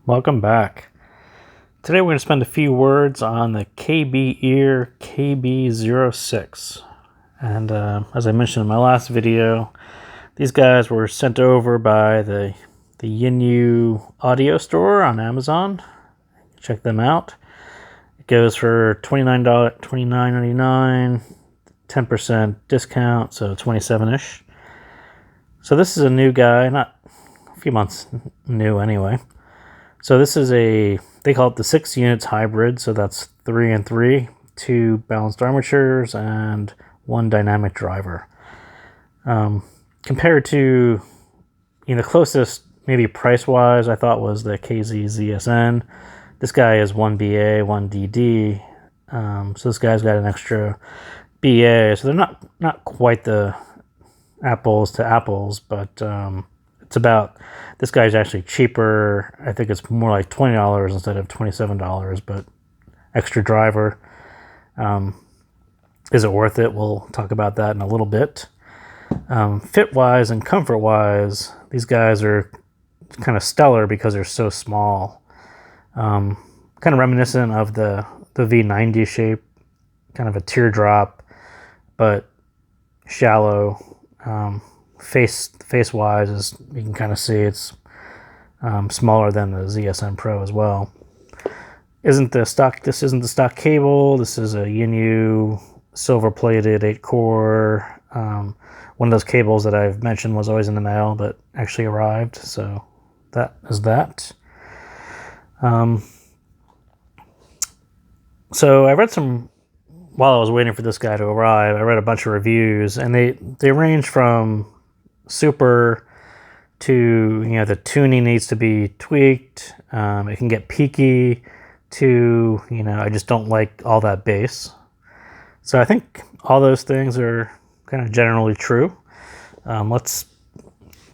Welcome back. Today we're going to spend a few words on the KBEAR KB06. And as I mentioned in my last video, these guys were sent over by the Yinyu audio store on Amazon. Check them out. It goes for $29.99, 10% discount, so 27-ish. So this is a new guy, not a few months new anyway. So this is they call it the 6 units hybrid, so that's 3 and 3, 2 balanced armatures and 1 dynamic driver. Compared to, the closest maybe price-wise I thought was the KZ ZSN. This guy is 1 BA, 1 DD, so this guy's got an extra BA, so they're not quite the apples to apples, but it's about, this guy's actually cheaper. I think it's more like $20 instead of $27, but extra driver. Is it worth it? We'll talk about that in a little bit. Fit-wise and comfort-wise, these guys are kind of stellar because they're so small. Kind of reminiscent of the V90 shape, kind of a teardrop, but shallow. Face-wise, as you can kind of see, it's smaller than the ZSN Pro as well. This isn't the stock cable. This is a Yinyu silver-plated 8-core. One of those cables that I've mentioned was always in the mail, but actually arrived. So that is that. So I read some, while I was waiting for this guy to arrive, I read a bunch of reviews, and they range from super to, the tuning needs to be tweaked. It can get peaky to, I just don't like all that bass. So I think all those things are kind of generally true. Let's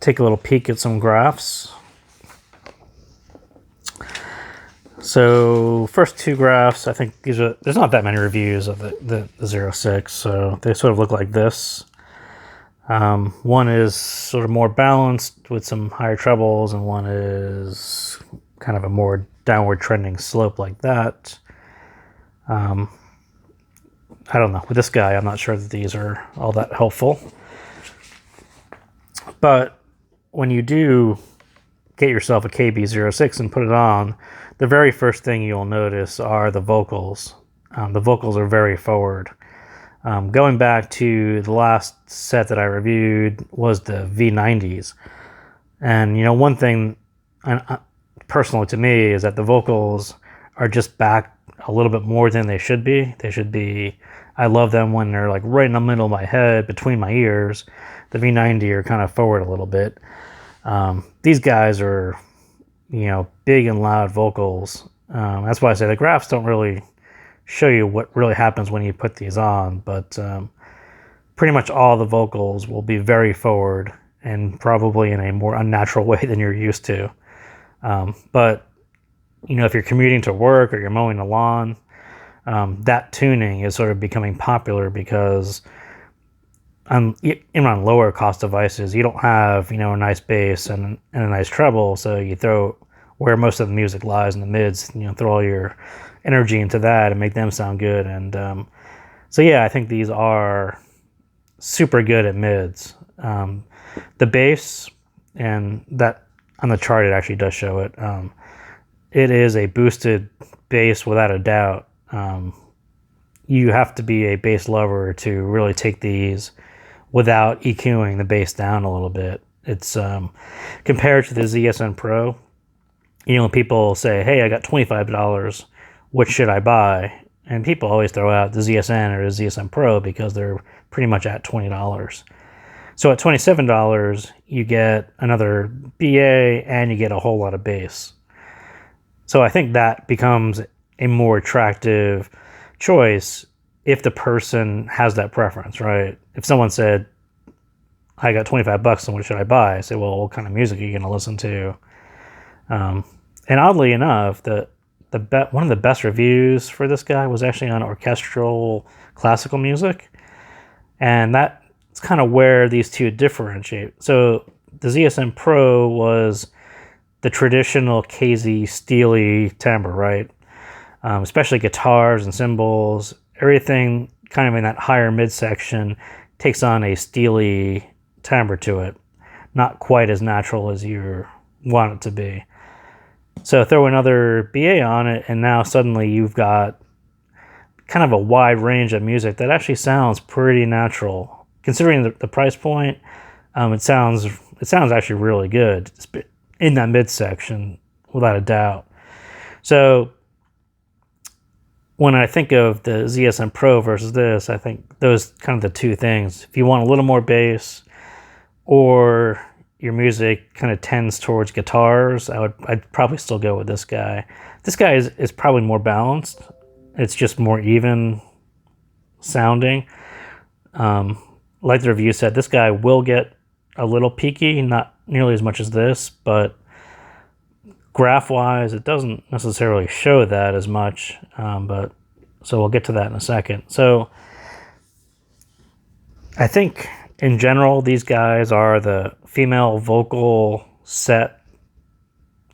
take a little peek at some graphs. So first two graphs, I think there's not that many reviews of the 06, so they sort of look like this. One is sort of more balanced with some higher trebles, and one is kind of a more downward trending slope like that. I don't know. With this guy, I'm not sure that these are all that helpful. But when you do get yourself a KB06 and put it on, the very first thing you'll notice are the vocals. The vocals are very forward. Going back to the last set that I reviewed was the V90s. And, one thing personally to me is that the vocals are just back a little bit more than they should be. I love them when they're like right in the middle of my head, between my ears. The V90 are kind of forward a little bit. These guys are, big and loud vocals. That's why I say the graphs don't really show you what really happens when you put these on, but pretty much all the vocals will be very forward and probably in a more unnatural way than you're used to. But if you're commuting to work or you're mowing the lawn, that tuning is sort of becoming popular because even on lower cost devices, you don't have a nice bass and a nice treble, so you throw where most of the music lies in the mids, throw all your energy into that and make them sound good. And so yeah, I think these are super good at mids. The bass, and that on the chart it actually does show it. It is a boosted bass without a doubt. You have to be a bass lover to really take these without EQing the bass down a little bit. It's compared to the ZSN Pro. People say, "Hey, I got $25. What should I buy?" And people always throw out the ZSN or the ZSN Pro because they're pretty much at $20. So at $27, you get another BA and you get a whole lot of bass. So I think that becomes a more attractive choice if the person has that preference, right? If someone said, "I got $25 and what should I buy?" I say, "Well, what kind of music are you going to listen to?" And oddly enough, one of the best reviews for this guy was actually on Orchestral classical music, and that's kind of where these two differentiate. So the ZSN Pro was the traditional KZ steely timbre, right? Especially guitars and cymbals, everything kind of in that higher midsection takes on a steely timbre to it. Not quite as natural as you want it to be. So throw another BA on it, and now suddenly you've got kind of a wide range of music that actually sounds pretty natural. Considering the price point, it sounds actually really good in that midsection, without a doubt. So when I think of the ZSN Pro versus this, I think those kind of the two things. If you want a little more bass, or your music kind of tends towards guitars, I'd probably still go with this guy. This guy is probably more balanced. It's just more even sounding. Like the review said, this guy will get a little peaky, not nearly as much as this, but graph-wise, it doesn't necessarily show that as much. But so we'll get to that in a second. So I think in general, these guys are the female vocal set.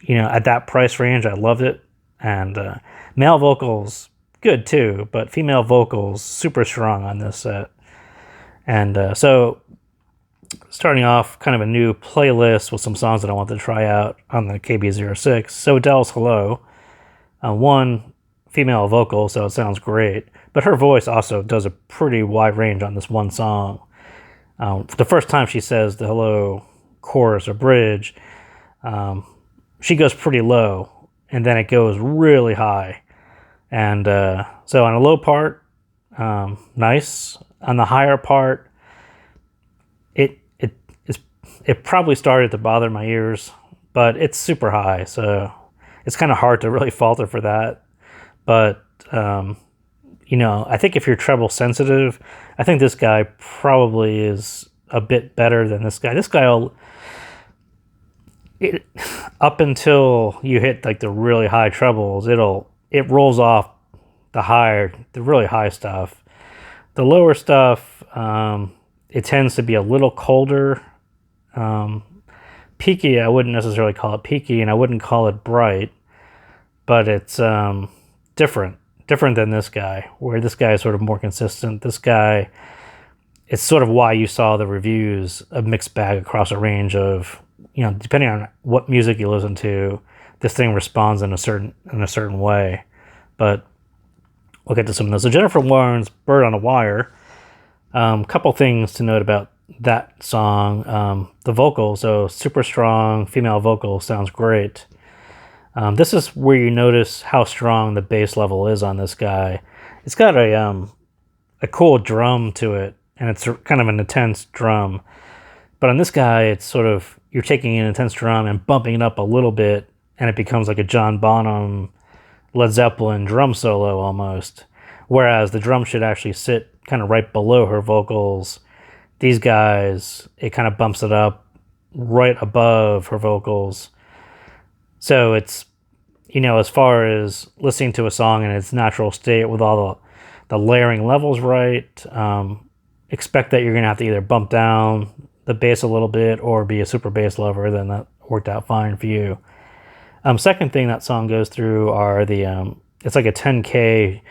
You know, at that price range, I loved it. And male vocals, good too, but female vocals, super strong on this set. And so starting off kind of a new playlist with some songs that I want to try out on the KB06. So Adele's Hello, one female vocal, so it sounds great, but her voice also does a pretty wide range on this one song. The first time she says the Hello chorus or bridge, she goes pretty low, and then it goes really high. And so on a low part, nice. On the higher part, it probably started to bother my ears, but it's super high, so it's kind of hard to really falter for that. But you know, I think if you're treble sensitive, I think this guy probably is a bit better than this guy. This guy up until you hit like the really high trebles, it rolls off the really high stuff. The lower stuff, it tends to be a little colder. Peaky, I wouldn't necessarily call it peaky, and I wouldn't call it bright, but it's different than this guy, where this guy is sort of more consistent. This guy, it's sort of why you saw the reviews, a mixed bag across a range of, you know, depending on what music you listen to, this thing responds in a certain way. But we'll get to some of those. So Jennifer Warren's Bird on a Wire. Couple things to note about that song. The vocal, so super strong female vocal, sounds great. This is where you notice how strong the bass level is on this guy. It's got a cool drum to it, and it's kind of an intense drum. But on this guy, it's sort of, you're taking an intense drum and bumping it up a little bit, and it becomes like a John Bonham, Led Zeppelin drum solo almost. Whereas the drum should actually sit kind of right below her vocals. These guys, it kind of bumps it up right above her vocals. So it's, you know, as far as listening to a song in its natural state with all the layering levels right, expect that you're going to have to either bump down the bass a little bit or be a super bass lover, then that worked out fine for you. Second thing that song goes through are it's like a 10K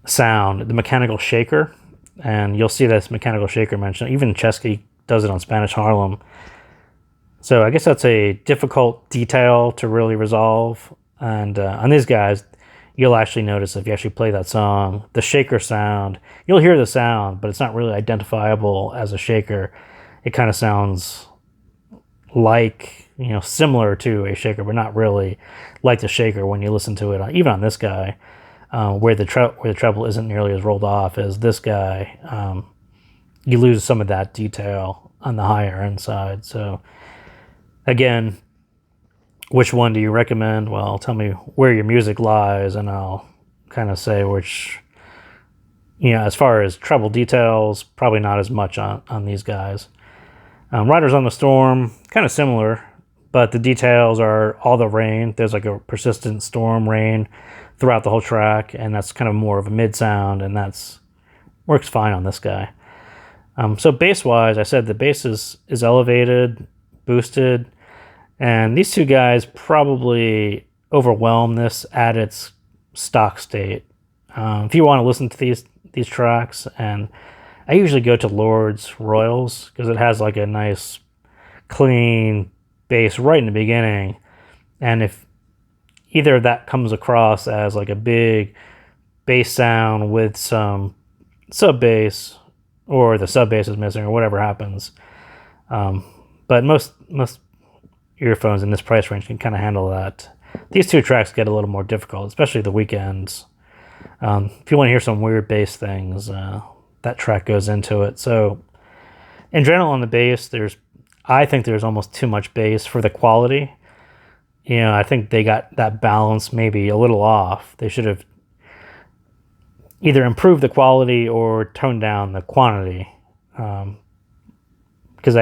sound, the mechanical shaker. And you'll see this mechanical shaker mentioned. Even Chesky does it on Spanish Harlem. So I guess that's a difficult detail to really resolve. And on these guys, you'll actually notice if you actually play that song, the shaker sound, you'll hear the sound, but it's not really identifiable as a shaker. It kind of sounds like, you know, similar to a shaker, but not really like the shaker when you listen to it, even on this guy, where the treble isn't nearly as rolled off as this guy. You lose some of that detail on the higher end side. So again, which one do you recommend? Well, tell me where your music lies, and I'll kind of say which, you know, as far as treble details, probably not as much on these guys. Riders on the Storm, kind of similar, but the details are all the rain. There's like a persistent storm rain throughout the whole track, and that's kind of more of a mid sound, and that's works fine on this guy. So bass wise, I said the bass is elevated, boosted. And these two guys probably overwhelm this at its stock state. If you want to listen to these tracks, and I usually go to Lord's Royals because it has like a nice clean bass right in the beginning, and if either that comes across as like a big bass sound with some sub bass, or the sub bass is missing, or whatever happens. But most earphones in this price range can kind of handle that. These two tracks get a little more difficult, especially the weekends. If you want to hear some weird bass things, that track goes into it. So in general on the bass, I think there's almost too much bass for the quality. I think they got that balance maybe a little off. They should have either improved the quality or toned down the quantity. Because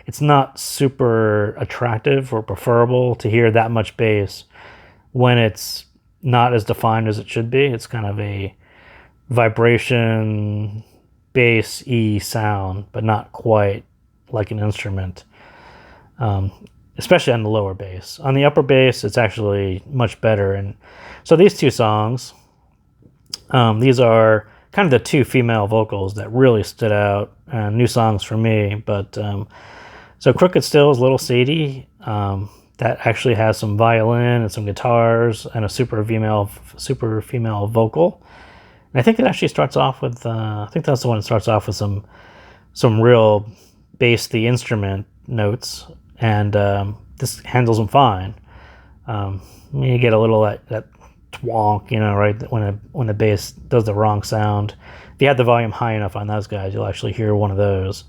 it's not super attractive or preferable to hear that much bass when it's not as defined as it should be. It's kind of a vibration bass-y sound, but not quite like an instrument, especially on the lower bass. On the upper bass, it's actually much better. And so these two songs, these are kind of the two female vocals that really stood out, new songs for me. But so Crooked Stills, Little Sadie, that actually has some violin and some guitars and a super female vocal. And I think it actually starts off with I think that's the one that starts off with some real bass the instrument notes, and this handles them fine. You get a little that twonk, right when the bass does the wrong sound. If you have the volume high enough on those guys, you'll actually hear one of those.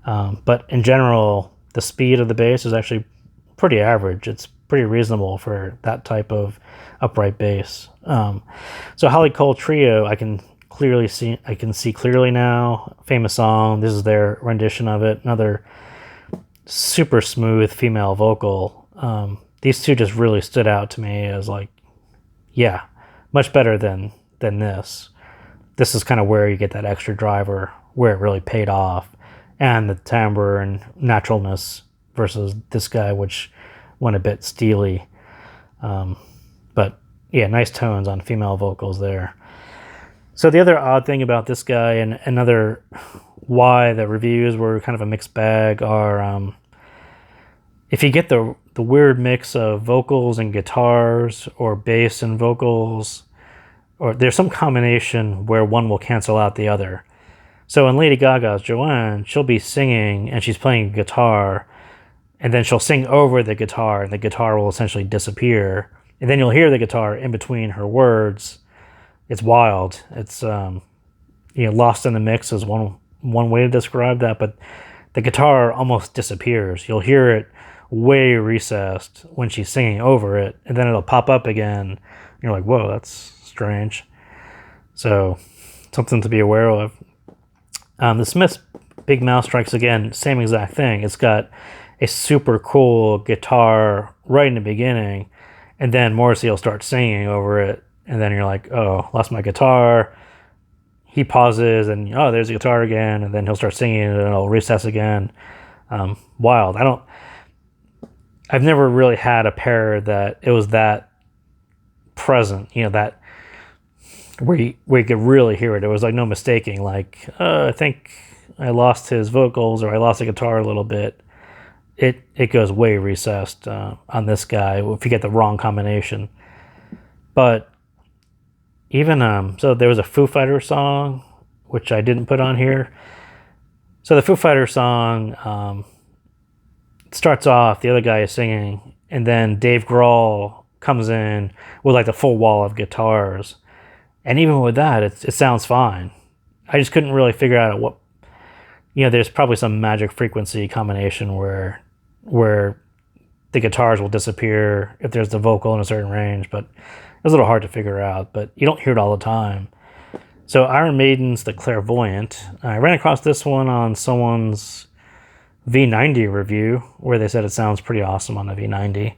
But in general, the speed of the bass is actually pretty average. It's pretty reasonable for that type of upright bass. So Holly Cole Trio, I can see clearly now. Famous song. This is their rendition of it. Another super smooth female vocal. These two just really stood out to me as like, yeah, much better than this. This is kind of where you get that extra driver, where it really paid off, and the timbre and naturalness versus this guy, which went a bit steely. But yeah, nice tones on female vocals there. So the other odd thing about this guy, and another why the reviews were kind of a mixed bag, are if you get the weird mix of vocals and guitars, or bass and vocals, or there's some combination where one will cancel out the other. So in Lady Gaga's Joanne, she'll be singing and she's playing guitar, and then she'll sing over the guitar, and the guitar will essentially disappear, and then you'll hear the guitar in between her words. It's wild. It's lost in the mix is one way to describe that, but the guitar almost disappears. You'll hear it way recessed when she's singing over it, and then it'll pop up again. And you're like, whoa, that's strange. So something to be aware of. The Smiths Big Mouth Strikes Again, same exact thing. It's got a super cool guitar right in the beginning, and then Morrissey will start singing over it, and then you're like, oh, lost my guitar. He pauses, and oh, there's the guitar again, and then he'll start singing, and it'll recess again. Wild. I've never really had a pair that it was that present, that where you could really hear it. It was like no mistaking, like, I think I lost his vocals, or I lost the guitar a little bit. It goes way recessed on this guy if you get the wrong combination. But even, so there was a Foo Fighters song, which I didn't put on here. So the Foo Fighters song starts off, the other guy is singing, and then Dave Grohl comes in with like the full wall of guitars. And even with that, it sounds fine. I just couldn't really figure out what, there's probably some magic frequency combination where the guitars will disappear if there's the vocal in a certain range, but it was a little hard to figure out, but you don't hear it all the time. So Iron Maiden's The Clairvoyant. I ran across this one on someone's V90 review, where they said it sounds pretty awesome on the V90.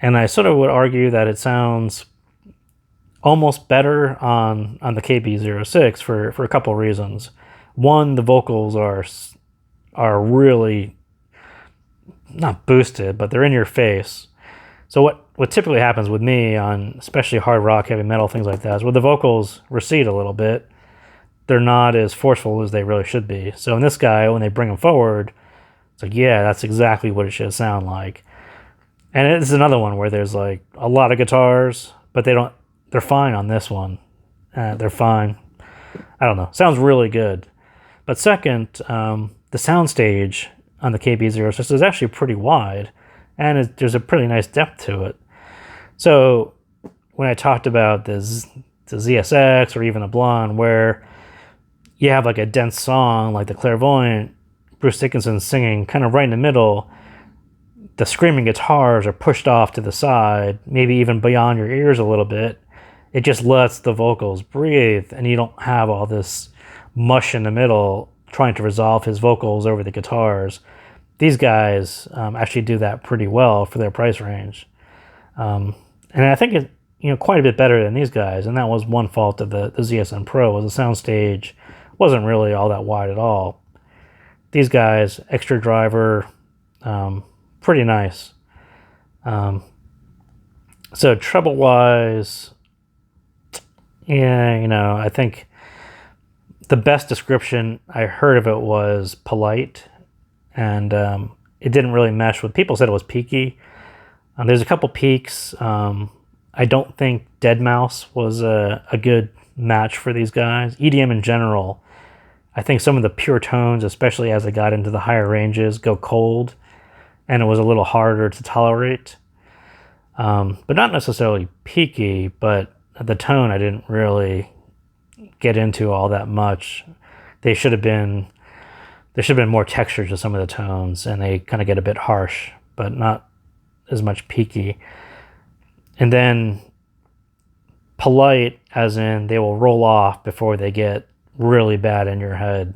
And I sort of would argue that it sounds almost better on the KB06 for a couple of reasons. One, the vocals are really not boosted, but they're in your face. So what typically happens with me on especially hard rock, heavy metal, things like that, is when the vocals recede a little bit, they're not as forceful as they really should be. So in this guy, when they bring him forward, it's like, yeah, that's exactly what it should sound like. And it's another one where there's like a lot of guitars, but they're fine on this one. They're fine. I don't know. Sounds really good. But second, the soundstage on the KB06 is actually pretty wide, and there's a pretty nice depth to it. So when I talked about the ZSX or even the Blonde, where you have like a dense song like the Clairvoyant, Bruce Dickinson singing kind of right in the middle, the screaming guitars are pushed off to the side, maybe even beyond your ears a little bit. It just lets the vocals breathe, and you don't have all this mush in the middle trying to resolve his vocals over the guitars. These guys actually do that pretty well for their price range. And I think it's quite a bit better than these guys, and that was one fault of the ZSN Pro, was the soundstage wasn't really all that wide at all. These guys, extra driver, pretty nice. So treble wise, yeah, I think the best description I heard of it was polite, and it didn't really mesh with, people said it was peaky. There's a couple peaks. I don't think Deadmau5 was a good match for these guys. EDM in general, I think some of the pure tones, especially as they got into the higher ranges, go cold, and it was a little harder to tolerate. But not necessarily peaky, but the tone I didn't really get into all that much. There should have been more texture to some of the tones, and they kind of get a bit harsh, but not as much peaky. And then polite, as in they will roll off before they get really bad in your head.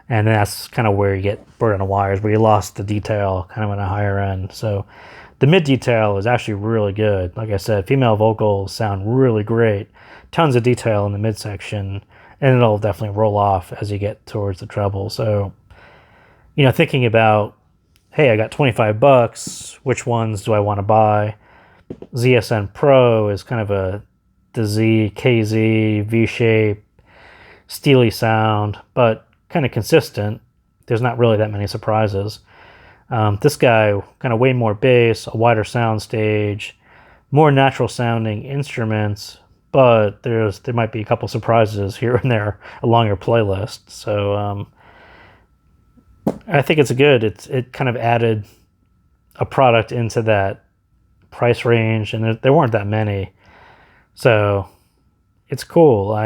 And that's kind of where you get bird on the wires, where you lost the detail kind of on a higher end. So the mid detail is actually really good. Like I said, female vocals sound really great. Tons of detail in the midsection, and it'll definitely roll off as you get towards the treble. So, thinking about, hey, I got $25, which ones do I want to buy? ZSN Pro is kind of the KZ, V-shape, steely sound, but kind of consistent. There's not really that many surprises. This guy, kind of way more bass, a wider sound stage, more natural sounding instruments, but there might be a couple surprises here and there along your playlist. So I think it's good. It kind of added a product into that price range, and there weren't that many. So it's cool.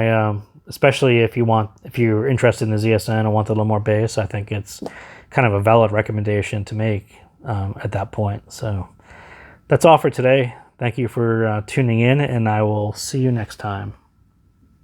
Especially if you're interested in the ZSN and want a little more bass, I think it's kind of a valid recommendation to make at that point. So that's all for today. Thank you for tuning in, and I will see you next time.